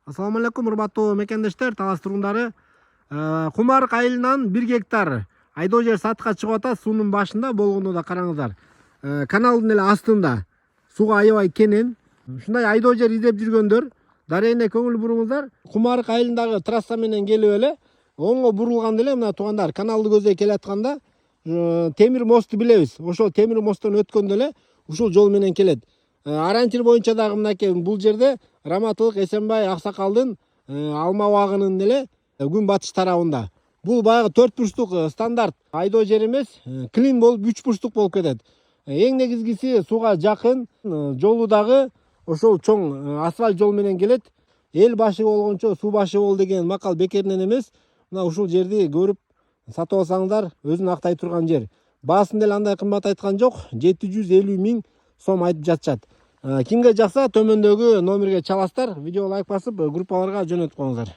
Assalamu алейкум, урматтуу мекендештер, талас тургундары. Кумарык айылынан 1 гектар айдоо жер сатка чыгып атат. Суунун башында болгондо да караңыздар. Каналдын эле астында сууга аябай кенен. Ушундай айдоо жер издеп жүргөндөр дарыяне көңүл буруңуздар. Кумарык айылындагы трасса менен келип эле оңго бурулганда эле мына туугандар каналды көздөй келатканда темир мосту билебиз. Ошол темир мосттон өткөндө эле ушул жол менен келет. Ориентир боюнча дагы мынакей бул жерде Раматылык Эсенбай Аксакалдын алма багынын эле күн батыш тарабында. Бул баягы 4 бурчтук стандарт айдоо жер эмес, клин болуп 3 бурчтук болуп кетет. Эң негизгиси сууга жакын, жолу дагы ошол чоң асфальт жол менен келет. Эл башы болгончо суу башы бол деген макал бекеринен эмес. Мына ушул жерди көрүп сатып алсаңыздар, өзүн актай турган жер. Баасын деле андай кымбат айткан жок, 750 миң сом айтып жатышат. Кимге жакса төмөндөгү номерге чаласыздар, видео лайк басып, группаларга жөнөтүп коюңуздар.